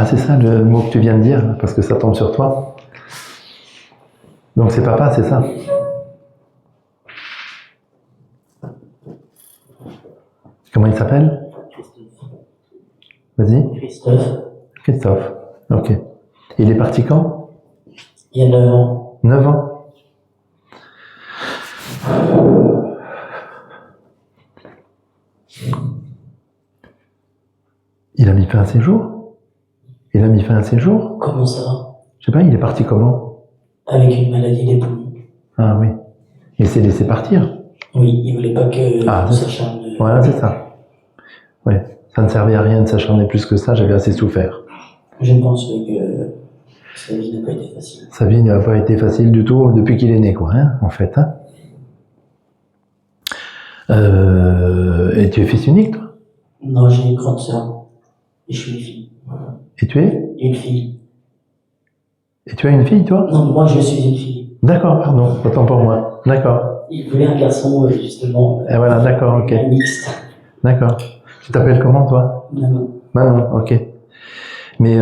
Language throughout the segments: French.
Ah, c'est ça le mot que tu viens de dire, parce que ça tombe sur toi. Donc c'est papa, c'est ça? Comment il s'appelle? Vas-y. Christophe. Christophe. Ok. Il est parti quand? Il y a 9 ans. 9 ans. Il a mis fin à ses jours? Il a mis fin à ses jours? Comment ça? Je sais pas, il est parti comment? Avec une maladie des poumons. Ah oui. Il s'est laissé partir? Oui, il voulait pas que Ah, s'acharne. Voilà, c'est ça. Ouais. Ça ne servait à rien de s'acharner plus que ça, j'avais assez souffert. Je pense que sa vie n'a pas été facile. Sa vie n'a pas été facile du tout depuis qu'il est né, quoi, hein, en fait. Hein. Et tu es fils unique, toi? Non, j'ai une grande sœur. Et je suis une fille. Et tu es? Une fille. Et tu as une fille, toi? Non, moi je suis une fille. D'accord, pardon, autant pour moi. D'accord. Il voulait un garçon, justement. Et voilà, d'accord, ok. Un mixte. D'accord. Tu t'appelles comment, toi? Maman. Manon, ok. Mais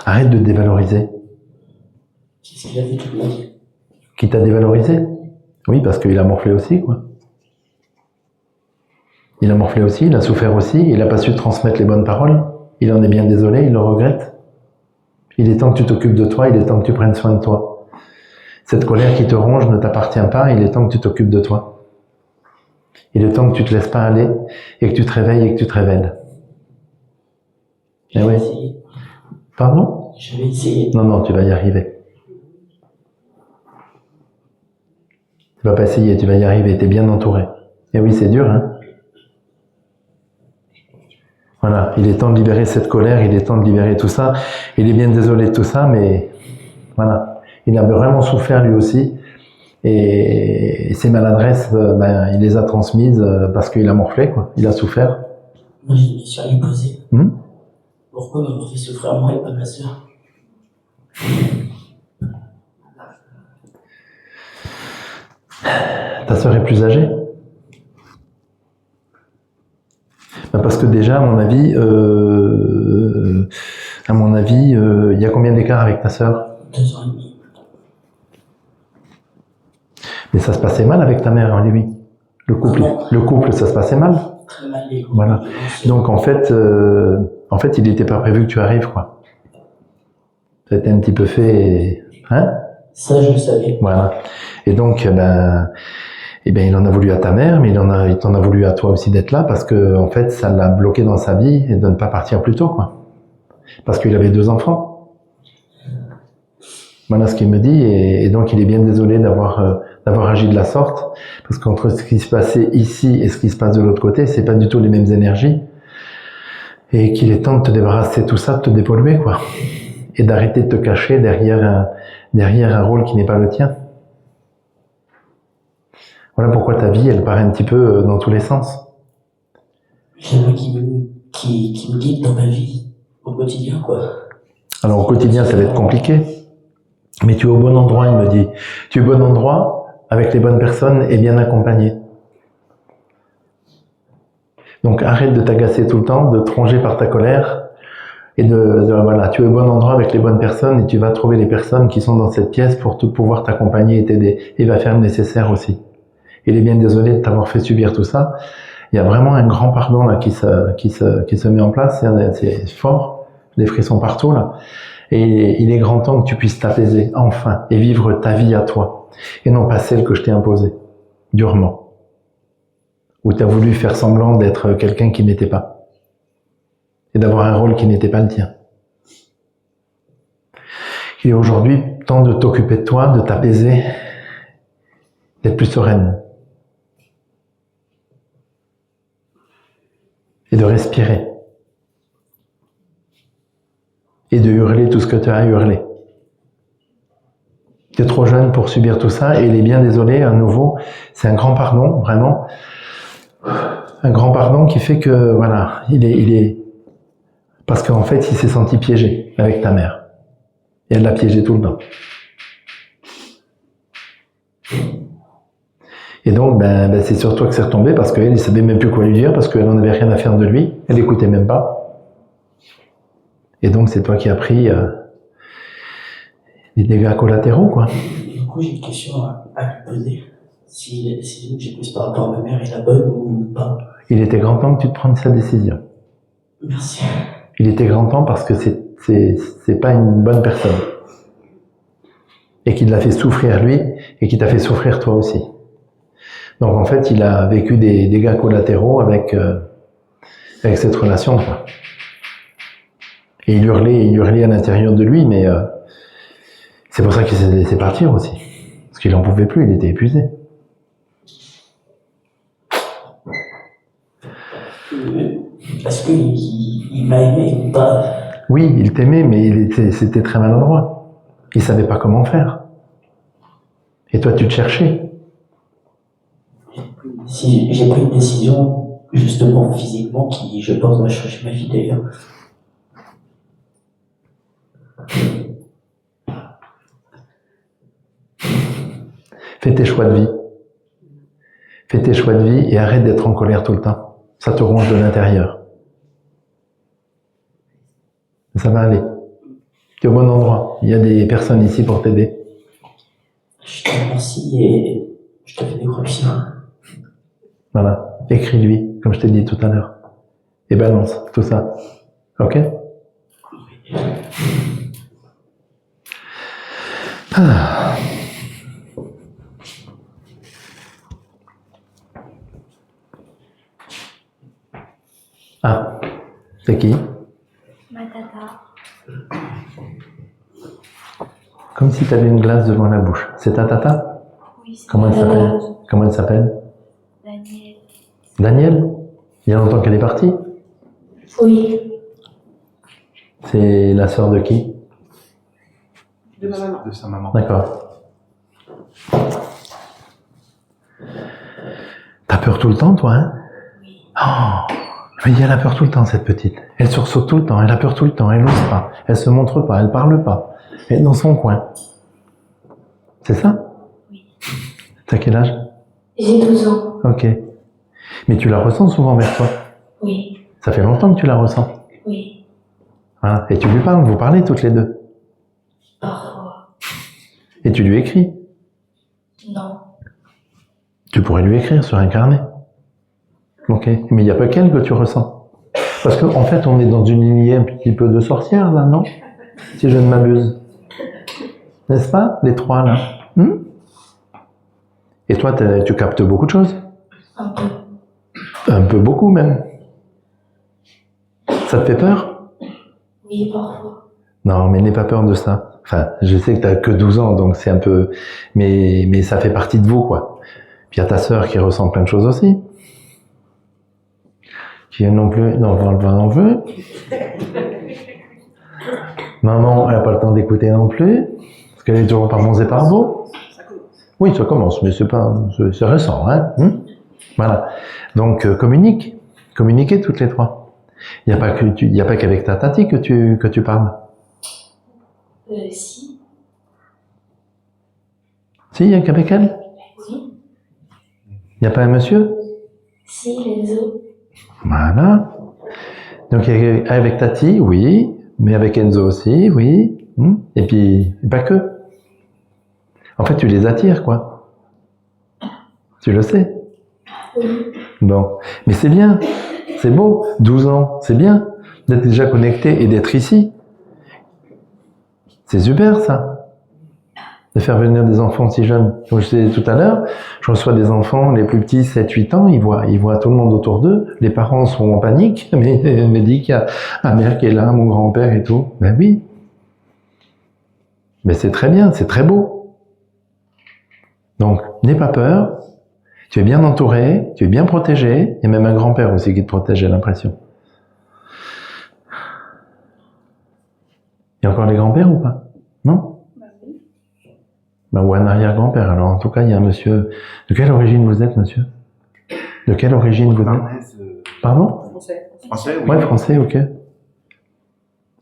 arrête de te dévaloriser. C'est ce qu'il a fait toute ma vie. Qui t'a dévalorisé? Oui, parce qu'il a morflé aussi, quoi. Il a morflé aussi, il a souffert aussi, il n'a pas su transmettre les bonnes paroles. Il en est bien désolé, il le regrette. Il est temps que tu t'occupes de toi, il est temps que tu prennes soin de toi. Cette colère qui te ronge ne t'appartient pas, il est temps que tu t'occupes de toi. Il est temps que tu te laisses pas aller et que tu te réveilles et que tu te révèles. Je vais essayer. Pardon? Je vais essayer. Non, tu vas y arriver. Tu vas pas essayer, tu vas y arriver, tu es bien entouré. Et oui, c'est dur, hein? Voilà, il est temps de libérer cette colère, il est temps de libérer tout ça. Il est bien désolé de tout ça, mais voilà. Il a vraiment souffert lui aussi. Et ses maladresses, il les a transmises parce qu'il a morflé, quoi. Il a souffert. Moi, j'ai une question à lui poser. Pourquoi m'avoir fait souffrir moi et pas ma sœur? Ta sœur est plus âgée? Parce que déjà, à mon avis, il y a combien d'écart avec ta sœur? 2 ans et demi. Mais ça se passait mal avec ta mère, lui. Le couple, ça se passait mal. Très mal. Voilà. Donc en fait, il n'était pas prévu que tu arrives, quoi. Ça a été un petit peu fait, hein? Ça, je le savais. Voilà. Et donc, il en a voulu à ta mère, mais il t'en a voulu à toi aussi d'être là, parce que en fait, ça l'a bloqué dans sa vie et de ne pas partir plus tôt, quoi. Parce qu'il avait 2 enfants. Voilà ce qu'il me dit, et donc il est bien désolé d'avoir agi de la sorte, parce qu'entre ce qui se passait ici et ce qui se passe de l'autre côté, c'est pas du tout les mêmes énergies, et qu'il est temps de te débarrasser de tout ça, de te dépolluer, quoi, et d'arrêter de te cacher derrière un rôle qui n'est pas le tien. Voilà pourquoi ta vie, elle part un petit peu dans tous les sens. J'aimerais qu'il me guide dans ma vie, au quotidien, quoi. Alors au quotidien, ça va être compliqué, mais tu es au bon endroit, il me dit. Tu es au bon endroit, avec les bonnes personnes et bien accompagné. Donc arrête de t'agacer tout le temps, de te ronger par ta colère, et voilà, tu es au bon endroit avec les bonnes personnes et tu vas trouver les personnes qui sont dans cette pièce pour pouvoir t'accompagner et t'aider. Et va faire le nécessaire aussi. Il est bien désolé de t'avoir fait subir tout ça. Il y a vraiment un grand pardon là qui se met en place. C'est fort, des frissons partout là. Et il est grand temps que tu puisses t'apaiser enfin et vivre ta vie à toi et non pas celle que je t'ai imposée durement. Où tu as voulu faire semblant d'être quelqu'un qui n'était pas et d'avoir un rôle qui n'était pas le tien. Il est aujourd'hui temps de t'occuper de toi, de t'apaiser, d'être plus sereine. Et de respirer. Et de hurler tout ce que tu as à hurler. Tu es trop jeune pour subir tout ça et il est bien désolé, à nouveau, c'est un grand pardon, vraiment. Un grand pardon qui fait que, voilà, il est... Parce qu'en fait, il s'est senti piégé avec ta mère. Et elle l'a piégé tout le temps. Et donc, c'est sur toi que c'est retombé parce qu'elle ne savait même plus quoi lui dire, parce qu'elle n'en avait rien à faire de lui, elle n'écoutait même pas. Et donc, c'est toi qui as pris les dégâts collatéraux, quoi. Du coup, j'ai une question à lui poser. Si la décision que j'ai prise par rapport à ma mère est la bonne ou pas. Il était grand temps que tu te prennes sa décision. Merci. Il était grand temps parce que c'est pas une bonne personne. Et qu'il l'a fait souffrir lui, et qu'il t'a fait souffrir toi aussi. Donc en fait, il a vécu des dégâts collatéraux avec cette relation, quoi. Et il hurlait à l'intérieur de lui, mais c'est pour ça qu'il s'est laissé partir aussi. Parce qu'il n'en pouvait plus, il était épuisé. Est-ce qu'il m'a aimé ou pas? Oui, il t'aimait, mais c'était très maladroit. Il savait pas comment faire. Et toi, tu te cherchais. Si j'ai pris une décision, justement, physiquement, qui, je pense, va changer ma vie d'ailleurs. Fais tes choix de vie. Fais tes choix de vie et arrête d'être en colère tout le temps. Ça te ronge de l'intérieur. Ça va aller. Tu es au bon endroit. Il y a des personnes ici pour t'aider. Je te remercie et je te fais des gros bisous. Voilà. Écris-lui, comme je t'ai dit tout à l'heure. Et balance tout ça. Ok? Ah. Ah. C'est qui? Ma tata. Comme si tu avais une glace devant la bouche. C'est ta tata? Oui, c'est Comment ma elle tata. s'appelle? Comment elle s'appelle? Daniel. Daniel? Il y a longtemps qu'elle est partie? Oui. C'est la sœur de qui? De ma maman. De sa maman. D'accord. T'as peur tout le temps, toi, hein? Oui. Oh, mais elle a peur tout le temps, cette petite. Elle sursaute tout le temps, elle a peur tout le temps, elle n'ose pas, elle se montre pas, elle parle pas. Elle est dans son coin. C'est ça? Oui. T'as quel âge? J'ai 12 ans. Ok. Mais tu la ressens souvent vers toi? Oui. Ça fait longtemps que tu la ressens? Oui. Voilà. Et tu lui parles, vous parlez toutes les deux? Parfois. Et tu lui écris? Non. Tu pourrais lui écrire sur un carnet. Ok. Mais il n'y a pas qu'elle que tu ressens. Parce qu'en fait, on est dans une lignée un petit peu de sorcière, là, non? Si je ne m'abuse. N'est-ce pas, les trois, là? Et toi, tu captes beaucoup de choses? Un peu. Un peu beaucoup, même. Ça te fait peur? Oui, parfois. Non, mais n'aie pas peur de ça. Enfin, je sais que t'as que 12 ans, donc c'est un peu... Mais ça fait partie de vous, quoi. Puis il y a ta sœur qui ressent plein de choses aussi. Qui non plus... Non, on va en veut. Maman, elle n'a pas le temps d'écouter non plus. Parce qu'elle est toujours pas mangée par vous. Oui, ça commence, mais c'est récent, hein. Voilà. Donc, communiquez toutes les trois. Il n'y a pas qu'avec ta tati que tu parles. Si. Si, il n'y a qu'avec elle? Oui. Il n'y a pas un monsieur? Si, Enzo. Voilà. Donc, avec tati, oui. Mais avec Enzo aussi, oui. Et puis, pas que. En fait, tu les attires, quoi. Tu le sais. Oui. Bon. Mais c'est bien. C'est beau. 12 ans. C'est bien d'être déjà connecté et d'être ici. C'est super, ça. De faire venir des enfants si jeunes. Comme je disais tout à l'heure, je reçois des enfants, les plus petits, 7-8 ans, ils voient tout le monde autour d'eux. Les parents sont en panique, mais ils me disent qu'il y a ma mère qui est là, mon grand-père et tout. Ben oui. Mais c'est très bien, c'est très beau. Donc, n'aie pas peur. Tu es bien entouré, tu es bien protégé. Il y a même un grand-père aussi qui te protège, j'ai l'impression. Il y a encore les grands-pères ou pas? Non? Ben, ou un arrière-grand-père. Alors, en tout cas, il y a un monsieur... De quelle origine vous êtes, monsieur? De quelle origine vous êtes? Pardon? Français. Français, oui. Ouais, français, ok.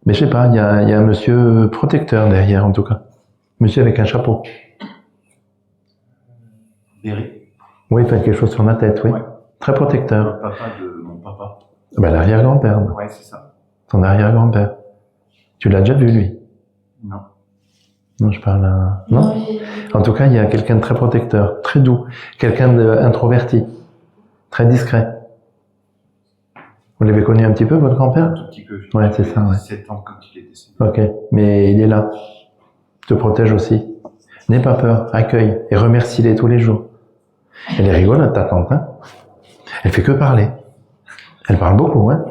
Mais je sais pas, il y a un monsieur protecteur derrière, en tout cas. Monsieur avec un chapeau. Berry. Oui, il fait quelque chose sur la tête, oui. Ouais. Très Le protecteur. papa de mon papa. Ben, l'arrière-grand-père, Ouais, c'est ça. ton arrière-grand-père. Tu l'as déjà vu, lui? Non. Non, je parle à... Non? En tout cas, il y a quelqu'un de très protecteur, très doux, quelqu'un d'introverti, très discret. Vous l'avez connu un petit peu, votre Un grand-père? tout petit peu. Ouais, c'est ça, ouais. 7 ans quand il est décédé. Ok, mais il est là. Te protège aussi. N'aie pas peur, accueille et remercie-les tous les jours. Elle est rigolote, ta tante, hein? Elle fait que parler. Elle parle beaucoup, hein?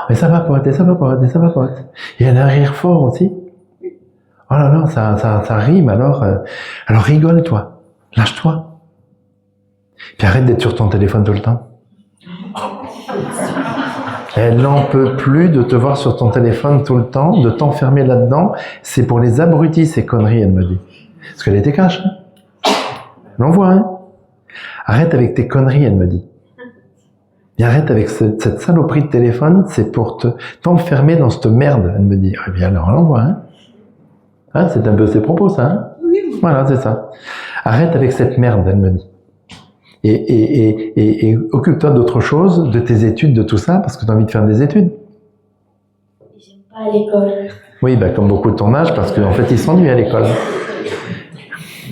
Mais ça vapote, et ça vapote, et ça vapote. Et elle a un rire fort aussi. Oh là là, ça rime, alors rigole-toi. Lâche-toi. Puis arrête d'être sur ton téléphone tout le temps. Elle n'en peut plus de te voir sur ton téléphone tout le temps, de t'enfermer là-dedans. C'est pour les abrutis, ces conneries, elle me dit. Parce qu'elle était cash. Hein. Elle en voit, hein. Arrête avec tes conneries, elle me dit. Et arrête avec cette saloperie de téléphone, c'est pour t'enfermer dans cette merde, elle me dit. Eh bien alors, elle en voit, hein. Hein, c'est un peu ses propos, ça, hein. Oui. Voilà, c'est ça. Arrête avec cette merde, elle me dit. Et occupe-toi d'autre chose, de tes études, de tout ça, parce que tu as envie de faire des études. J'aime pas à l'école. Oui, bah, comme beaucoup de ton âge, parce qu'en fait, ils s'ennuient à l'école.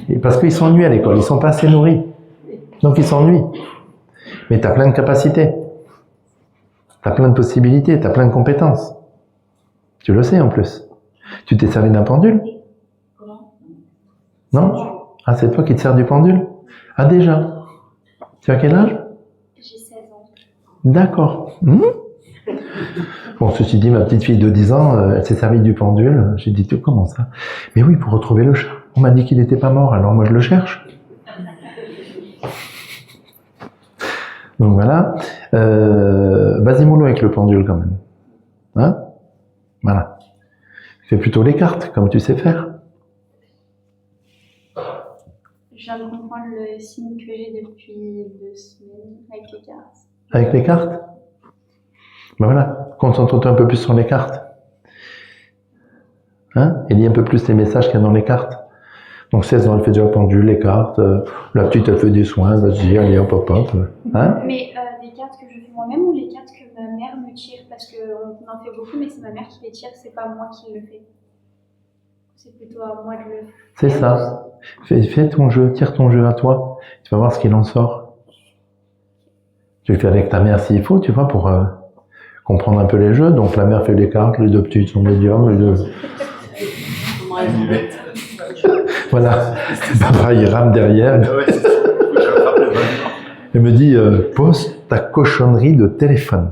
Et parce qu'ils s'ennuient à l'école, ils sont pas assez nourris. Donc, ils s'ennuient. Mais tu as plein de capacités. Tu as plein de possibilités, tu as plein de compétences. Tu le sais, en plus. Tu t'es servi d'un pendule? Comment? Non? Ah, c'est toi qui te sers du pendule? Ah, déjà? Tu as quel âge? J'ai 16 ans. D'accord. Bon, ceci dit, ma petite fille de 10 ans, elle s'est servie du pendule. J'ai dit, comment ça? Mais oui, pour retrouver le chat. On m'a dit qu'il n'était pas mort, alors moi je le cherche. Donc voilà. Vas-y mollo avec le pendule quand même. Hein? Voilà. Fais plutôt les cartes, comme tu sais faire. Je viens de comprendre le signe que j'ai depuis 2 semaines avec les cartes. Avec les cartes? Ben voilà. Concentre-toi un peu plus sur les cartes. Hein? Et lis un peu plus les messages qu'il y a dans les cartes. Donc 16 ans, elle fait déjà le pendule, les cartes. La petite, elle fait des soins. Vas-y, allez, hop, hop, hop. Hein? Mais des cartes que je fais moi-même ou les cartes que ma mère me tire? Parce qu'on en fait beaucoup, mais c'est ma mère qui les tire, c'est pas moi qui le fais. C'est plutôt à moi de le faire. C'est ça. Fais ton jeu, tire ton jeu à toi. Tu vas voir ce qu'il en sort. Tu le fais avec ta mère s'il faut, tu vois, pour comprendre un peu les jeux. Donc la mère fait les cartes, les deux petites sont médiums, les deux... Voilà. Papa, il rame derrière. Ouais, c'est ça. Faut que j'attrape le ballon. Elle me dit, pose ta cochonnerie de téléphone.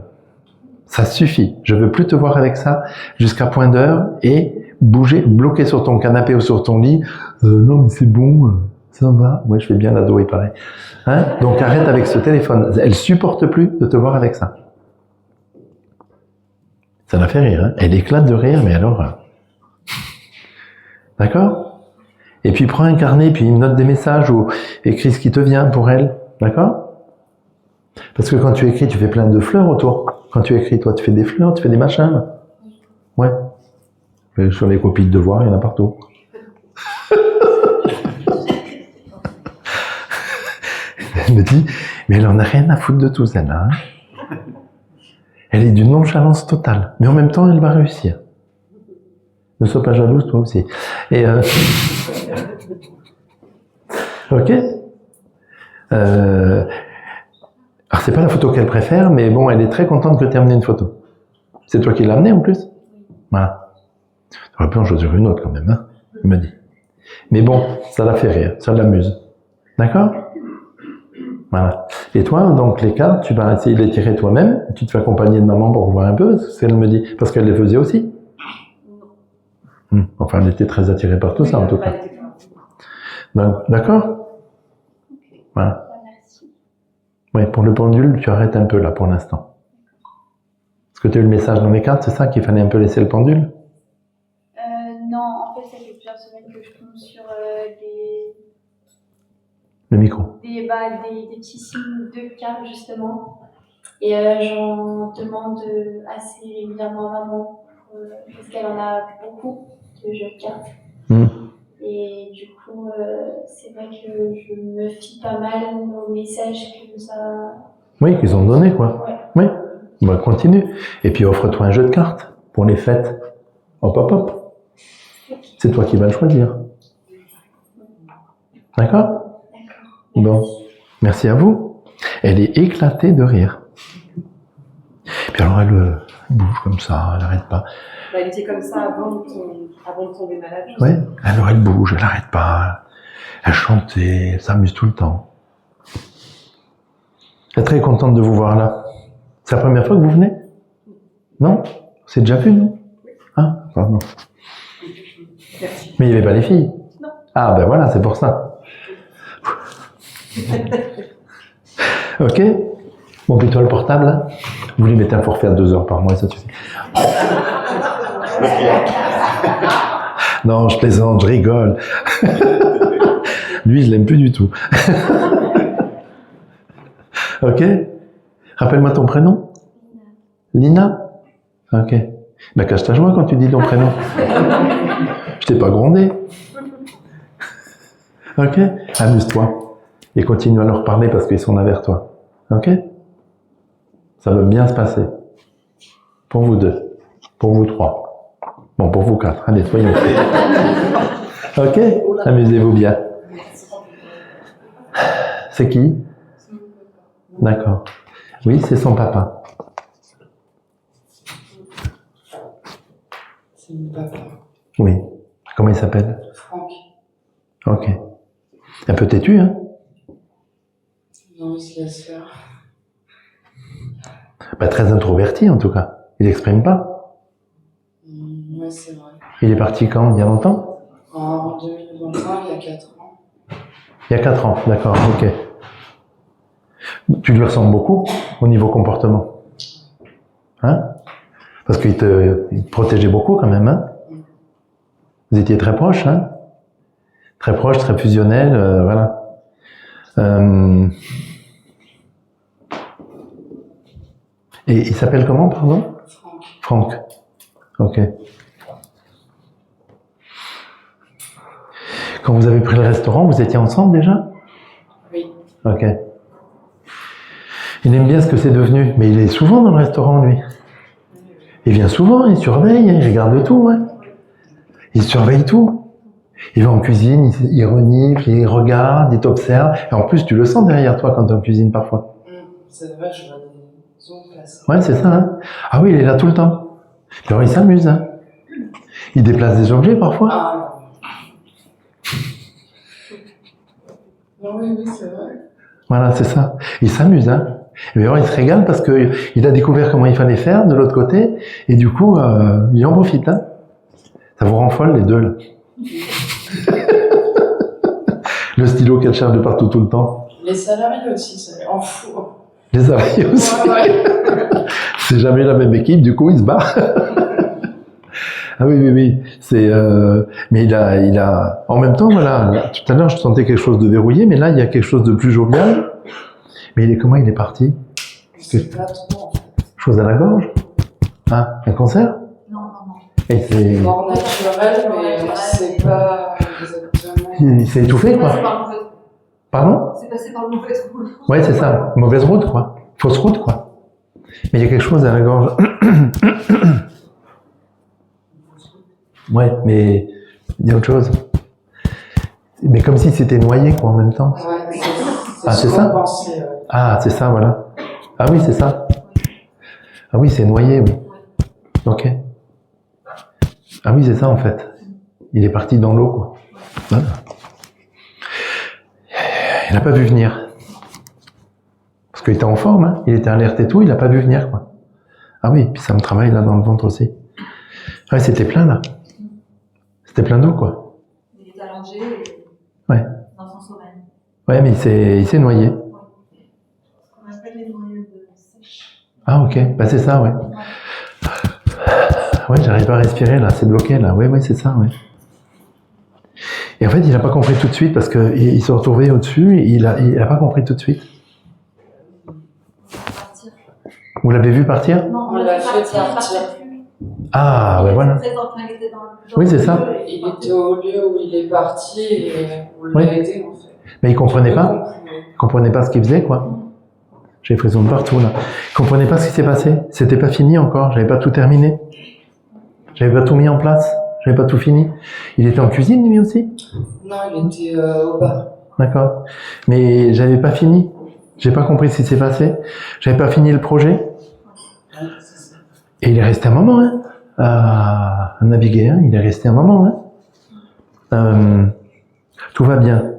Ça suffit. Je veux plus te voir avec ça jusqu'à point d'heure et bouger, bloquer sur ton canapé ou sur ton lit. Non, mais c'est bon, ça va. Ouais, je fais bien l'ado, il paraît. Hein? Donc arrête avec ce téléphone. Elle supporte plus de te voir avec ça. Ça la fait rire, hein? Elle éclate de rire, mais alors... D'accord? Et puis prends un carnet, puis note des messages ou écris ce qui te vient pour elle. D'accord? Parce que quand tu écris, tu fais plein de fleurs autour. Quand tu écris, toi, tu fais des fleurs, tu fais des machins. Ouais. Et sur les copies de devoirs, il y en a partout. Elle me dit, mais elle en a rien à foutre de tout ça, là. Hein. Elle est d'une nonchalance totale. Mais en même temps, elle va réussir. Ne sois pas jalouse, toi aussi. Et ok. Alors, c'est pas la photo qu'elle préfère, mais bon, elle est très contente que tu aies amené une photo. C'est toi qui l'as amenée en plus? Voilà. Tu aurais pu en choisir une autre quand même, hein, elle me dit. Mais bon, ça la fait rire, ça l'amuse. D'accord? Voilà. Et toi, donc les cartes, tu vas essayer de les tirer toi-même, tu te fais accompagner de maman pour voir un peu ce qu'elle me dit, parce qu'elle les faisait aussi. Enfin, elle était très attirée par tout ça, en tout cas. D'accord? Voilà. Merci. Oui, pour le pendule, tu arrêtes un peu là pour l'instant. Est-ce que tu as eu le message dans les cartes, c'est ça qu'il fallait un peu laisser le pendule? Non, en fait, ça fait plusieurs semaines que je tombe sur Le micro. des petits signes de cartes, justement. Et j'en demande assez régulièrement à maman, parce qu'elle en a beaucoup de jeux de cartes. Et du coup, c'est vrai que je me fie pas mal aux messages que nous a... Oui, qu'ils ont donné, quoi. Ouais. Oui, bah, continue. Et puis offre-toi un jeu de cartes pour les fêtes. Hop, hop, hop. C'est toi qui vas le choisir. D'accord? Bon, merci à vous. Elle est éclatée de rire. Puis alors elle bouge comme ça, elle n'arrête pas. Bah, elle était comme ça avant de tomber malade. Oui, alors elle bouge, elle n'arrête pas. Elle chantait, elle s'amuse tout le temps. Elle est très contente de vous voir là. C'est la première fois que vous venez? Non? C'est déjà vu, non? Ah, pardon. Mais il n'y avait pas les filles? Non. Ah, ben voilà, c'est pour ça. Ok? Bon, puis toi, le portable, là, vous lui mettez un forfait à 2 heures par mois, ça suffit. Non, je plaisante, je rigole. Lui, je l'aime plus du tout. Ok? Rappelle-moi ton prénom. Lina? Ok. Ben, cache ta joie quand tu dis ton prénom. Je t'ai pas grondé. Ok? Amuse-toi. Et continue à leur parler parce qu'ils sont là vers toi. Ok? Ça va bien se passer. Pour vous 2. Pour vous 3. Bon, pour vous 4. Allez, soyons fous. Ok? Amusez-vous bien. C'est qui? D'accord. Oui, c'est son papa. C'est mon papa, Oui. Comment il s'appelle? Franck. Ok. Un peu têtu, hein? Non, il se laisse faire. Bah, très introverti, en tout cas. Il n'exprime pas. Ouais, c'est vrai. Il est parti quand? Il y a longtemps? En 2021, il y a 4 ans. Il y a 4 ans, d'accord, ok. Tu lui ressembles beaucoup au niveau comportement. Hein? Parce qu'il te protégeait beaucoup quand même, hein? Vous étiez très proches, hein? Très proches, très fusionnels, voilà. Et il s'appelle comment, pardon? Franck. Franck. Ok. Quand vous avez pris le restaurant, vous étiez ensemble déjà? Oui. Ok. Il aime bien ce que c'est devenu, mais il est souvent dans le restaurant, lui. Il vient souvent, il surveille, il regarde tout, hein. Il surveille tout. Il va en cuisine, il renifle, il regarde, il t'observe. Et en plus, tu le sens derrière toi quand tu es en cuisine parfois. C'est vrai, je vois des ondes passer. Ouais, c'est ça, hein. Ah oui, il est là tout le temps. Puis alors, il s'amuse, hein. Il déplace des objets parfois. Ah. Non, oui, c'est vrai. Voilà, c'est ça. Il s'amuse, hein. Et alors, il se régale parce que il a découvert comment il fallait faire de l'autre côté. Et du coup, il en profite, hein. Ça vous rend folle, les deux, là. Le stylo qu'elle cherche de partout tout le temps. Les salariés aussi, ça les rend fous. Les salariés aussi. Ouais. C'est jamais la même équipe, du coup, ils se barrent. Ah oui. C'est, mais il a, en même temps, voilà, là, tout à l'heure, je sentais quelque chose de verrouillé, mais là, il y a quelque chose de plus jovial. Mais comment il est parti? C'est pas trop, en fait. Chose à la gorge? Ah, un cancer? Non. Et c'est, Mort naturelle, mais c'est pas exactement. il s'est étouffé, quoi. Pardon? C'est passé par le mauvais trou. Ouais, c'est ça. Mauvaise route, quoi. Fausse route, quoi. Mais il y a quelque chose à la gorge. Ouais, mais il y a autre chose. Mais comme si c'était noyé, quoi, en même temps. Ouais, Ah, c'est souvent ça? pensé, Ah, c'est ça, voilà. Ah oui, c'est ça. Ah oui, c'est noyé, oui. Ok. Ah oui, c'est ça, en fait. Il est parti dans l'eau, quoi. Voilà. Il n'a pas vu venir. Parce qu'il était en forme, hein. Il était alerte et tout, il n'a pas vu venir, quoi. Ah oui, puis ça me travaille là dans le ventre aussi. Ouais, c'était plein, là. C'était plein d'eau, quoi. Il est allongé Ouais. dans son sommeil. Ouais, mais il s'est noyé. On appelle les noyades sèches. Ah, ok. Bah, c'est ça, ouais. Ouais, j'arrive pas à respirer, là. C'est bloqué, là. Ouais, c'est ça, ouais. Et en fait, il n'a pas compris tout de suite parce qu'il se retrouvait au-dessus et il a pas compris tout de suite. Partir. Vous l'avez vu partir? Non, On l'a fait partir, partir. plus. Ah, ben voilà. Il était dans Oui, c'est ça. Il était au lieu où il est parti et on l'a Oui. aidé en fait. Mais il comprenait Je pas. comprends. Il comprenait pas ce qu'il faisait, quoi. J'ai les frissons de partout, là. Il comprenait pas ce qui s'est passé. C'était pas fini encore. J'avais pas tout terminé. J'avais pas tout mis en place. J'avais pas tout fini. Il était en cuisine, lui aussi? Non, il était au bar. D'accord. Mais j'avais pas fini. J'ai pas compris ce qui s'est passé. J'avais pas fini le projet. Ouais, c'est ça. Et il est resté un moment, hein. À naviguer, hein. Il est resté un moment, hein. Tout va bien.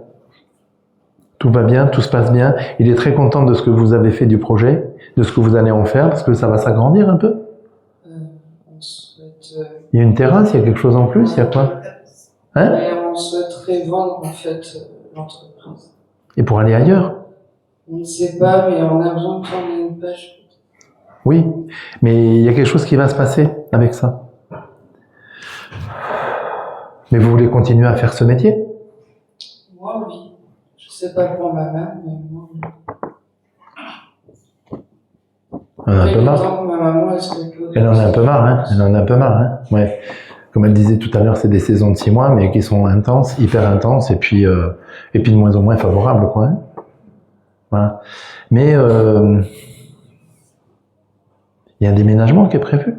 Tout va bien, tout se passe bien. Il est très content de ce que vous avez fait du projet, de ce que vous allez en faire, parce que ça va s'agrandir un peu. On souhaite. Il y a une terrasse, il y a quelque chose en plus, il y a quoi? Hein? Et on souhaiterait vendre en fait l'entreprise. Et pour aller ailleurs? On ne sait pas, mais on a besoin de tourner une page. Oui, mais il y a quelque chose qui va se passer avec ça. Mais vous voulez continuer à faire ce métier? Moi, oui. Je sais pas pour ma mère, mais moi, oui. On en a un peu marre. Tant que ma maman, elle se repose. Elle en a un peu marre, hein. Elle en a un peu marre, hein. Ouais. Comme elle disait tout à l'heure, c'est des saisons de 6 mois, mais qui sont intenses, hyper intenses, et puis de moins en moins favorables, quoi. Hein. Voilà. Mais il y a un déménagement qui est prévu.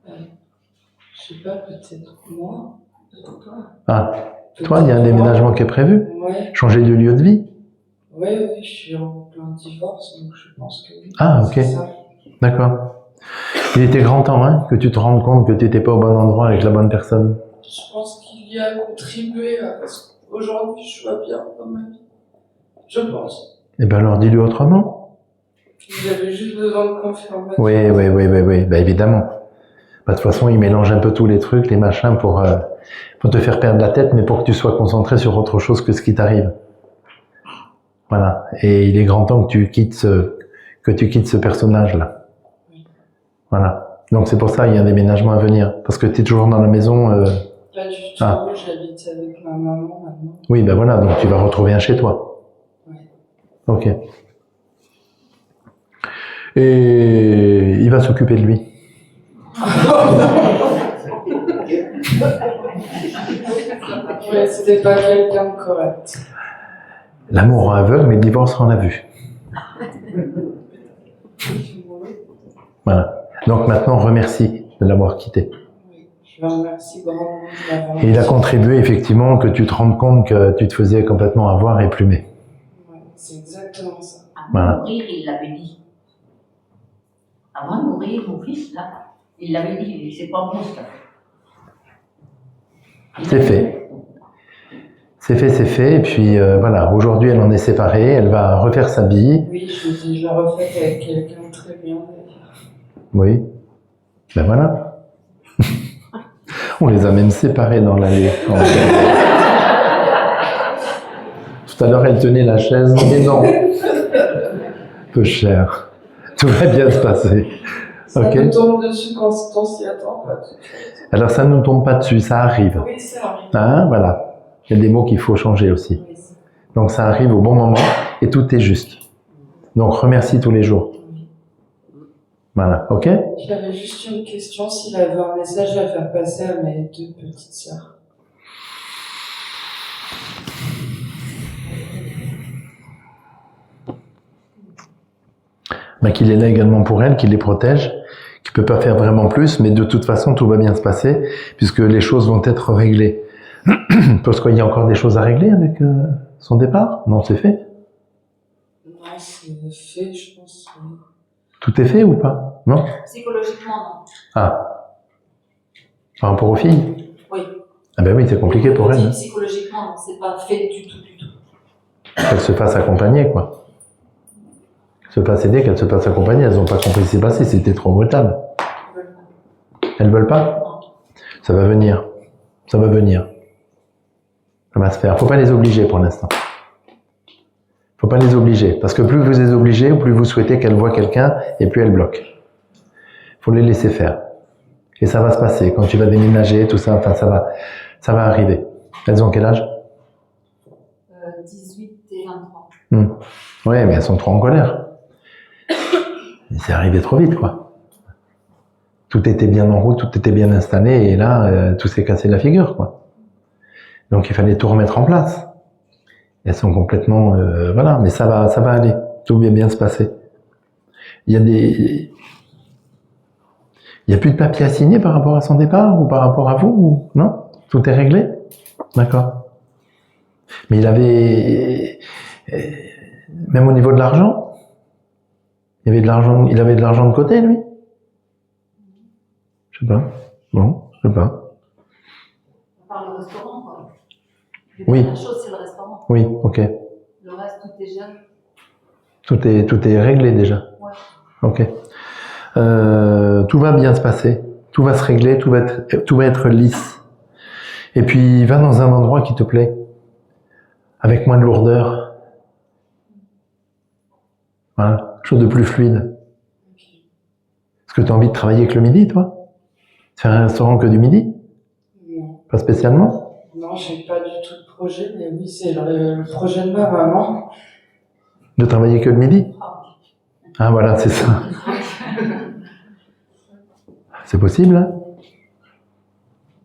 Je sais pas, peut-être moi, peut-être toi. Ah, toi, il y a un déménagement qui est prévu. Ouais, Changer de lieu de vie. ouais, je suis en plein divorce, donc je pense que oui. Ah, ok. C'est ça. D'accord. Il était grand temps, hein, que tu te rendes compte que tu n'étais pas au bon endroit avec la bonne personne. Je pense qu'il y a contribué à ce qu'aujourd'hui je sois bien dans ma vie. Je pense. Eh ben alors dis-lui autrement. J'avais juste besoin de confirmation. Oui, bah, évidemment. Bah, de toute façon, il mélange un peu tous les trucs, les machins pour te faire perdre la tête, mais pour que tu sois concentré sur autre chose que ce qui t'arrive. Voilà. Et il est grand temps que tu quittes ce personnage-là. Voilà. Donc c'est pour ça qu'il y a un déménagement à venir. Parce que tu es toujours dans la maison. Pas du tout, Ah. j'habite avec ma maman maintenant. Oui, ben voilà, donc tu vas retrouver un chez toi. Ouais. Ok. Et il va s'occuper de lui. Ouais, c'était pas quelqu'un de correct. L'amour rend aveugle, mais le divorce rend la vue. Voilà. Donc maintenant, remercie de l'avoir quitté. Oui, je le remercie grandement de l'avoir Et il a contribué effectivement que tu te rendes compte que tu te faisais complètement avoir et plumer. Ouais, c'est exactement ça. Avant Voilà. de mourir, il l'avait dit. Avant de mourir, mon fils, là, il l'avait dit, c'est pas bon ça. C'est fait. C'est fait. Et puis voilà, aujourd'hui elle en est séparée, elle va refaire sa vie. Oui, je l'ai déjà refaite avec quelqu'un de très bien d'ailleurs. Oui. Ben voilà. On les a même séparés dans l'allée. Tout à l'heure, elle tenait la chaise, mais non. Peu cher. Tout va bien se passer. Ça Ok. nous tombe dessus quand on s'y attend pas. Alors ça ne nous tombe pas dessus, ça arrive. Oui, c'est vrai. Hein, voilà. Il y a des mots qu'il faut changer aussi. Oui, Donc ça arrive au bon moment et tout est juste. Donc remercie tous les jours. Voilà, ok? j'avais juste une question, s'il avait un message à faire passer à mes 2 petites sœurs. Ben, qu'il est là également pour elle, qu'il les protège, qu'il peut pas faire vraiment plus, mais de toute façon tout va bien se passer puisque les choses vont être réglées. Parce qu'il y a encore des choses à régler avec son départ? Non, c'est fait. Non, c'est fait, je pense. Tout est fait ou pas? Non? Psychologiquement, non. Ah. Par rapport aux filles? Oui. Ah ben oui, c'est compliqué pour elle. Hein. Psychologiquement, non, c'est pas fait du tout, du tout. Qu'elle se fasse accompagner, quoi. Se fasse aider, qu'elle se fasse accompagner. Elles n'ont pas compris ce qui s'est passé, c'était trop brutal. Elles veulent pas? Ça va venir. Ça va venir. Ça va se faire. Faut pas les obliger pour l'instant. Faut pas les obliger. Parce que plus vous les obligez, plus vous souhaitez qu'elles voient quelqu'un, et plus elles bloquent. Faut les laisser faire. Et ça va se passer. Quand tu vas déménager, tout ça, enfin, ça va arriver. Elles ont quel âge? 18 et 23. Ouais, mais elles sont trop en colère. Et c'est arrivé trop vite, quoi. Tout était bien en route, tout était bien installé, et là, tout s'est cassé la figure, quoi. Donc il fallait tout remettre en place. Elles sont complètement, voilà, mais ça va aller. Tout va bien se passer. Il y a plus de papier à signer par rapport à son départ ou par rapport à vous, ou non? Tout est réglé? D'accord. Mais il avait, même au niveau de l'argent, il avait de l'argent de côté, lui? Je sais pas. Bon, je sais pas. On parle du restaurant, quoi. Oui. La dernière chose, c'est le restaurant. Oui, ok. Le reste, tout est géré. Tout est réglé déjà. Ouais. Ok. Tout va bien se passer. Tout va se régler, tout va être lisse. Et puis, va dans un endroit qui te plaît. Avec moins de lourdeur. Voilà. Chose de plus fluide. Est-ce que tu as envie de travailler avec le midi, toi? Faire un restaurant que du midi? Non. Pas spécialement? Non, j'ai pas du tout de projet, mais oui, c'est le projet de ma maman. De travailler que le midi? Ah voilà, c'est ça. C'est possible, hein?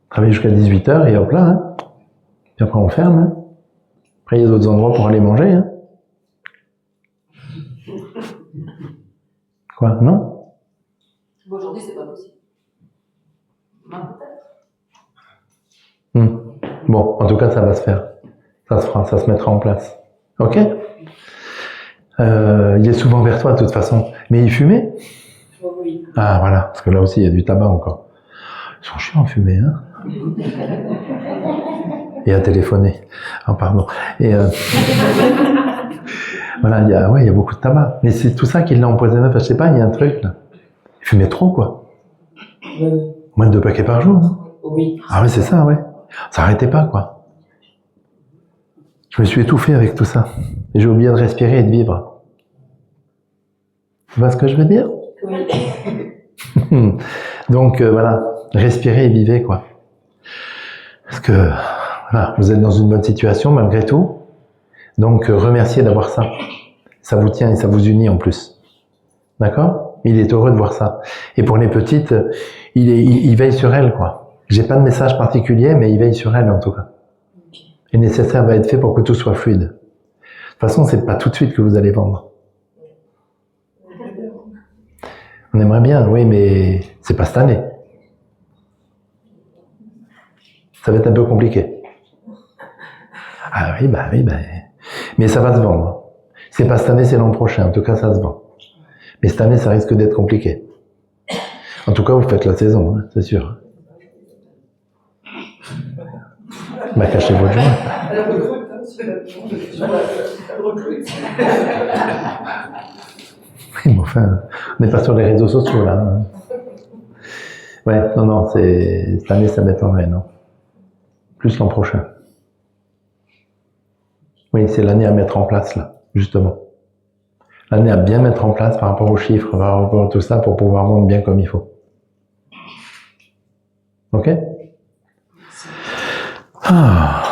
Travailler jusqu'à 18h et hop là, hein? Puis après on ferme, hein? Après il y a d'autres endroits pour aller manger, hein? Quoi? Non? Bon, aujourd'hui, c'est pas possible. Demain, peut-être. Bon, en tout cas, ça va se faire. Ça se fera, ça se mettra en place. Ok? Il est souvent vers toi, de toute façon. Mais il fumait? Oui. Ah, voilà. Parce que là aussi, il y a du tabac encore. Ils sont chiants à fumer, hein? Et à téléphoner. Ah, pardon. Et voilà, il y a beaucoup de tabac. Mais c'est tout ça qui l'a empoisonné. Enfin, je sais pas, il y a un truc, là. Il fumait trop, quoi. Moins de 2 paquets par jour, hein? Oui. Ah ouais, c'est ça, ouais. Ça arrêtait pas, quoi. Je me suis étouffé avec tout ça. Et j'ai oublié de respirer et de vivre. Tu vois ce que je veux dire? Oui. Donc, voilà. Respirez et vivez, quoi. Parce que, voilà, vous êtes dans une bonne situation, malgré tout. Donc, remerciez d'avoir ça. Ça vous tient et ça vous unit, en plus. D'accord? Il est heureux de voir ça. Et pour les petites, il veille sur elles, quoi. J'ai pas de message particulier, mais il veille sur elles, en tout cas. Et le nécessaire va être fait pour que tout soit fluide. De toute façon, c'est pas tout de suite que vous allez vendre. On aimerait bien, oui, mais c'est pas cette année. Ça va être un peu compliqué. Ah oui, mais ça va se vendre. C'est pas cette année, c'est l'an prochain. En tout cas, ça se vend. Mais cette année, ça risque d'être compliqué. En tout cas, vous faites la saison, hein, c'est sûr. Bah, cachez votre joint. Elle recrute, hein, c'est elle recrute. Oui, mais enfin, on n'est pas sur les réseaux sociaux, là. Hein. Ouais, non, cette année, ça m'étonnerait, non. Plus l'an prochain. Oui, c'est l'année à mettre en place, là, justement. L'année à bien mettre en place par rapport aux chiffres, par rapport à tout ça, pour pouvoir vendre bien comme il faut. Ok? Ah.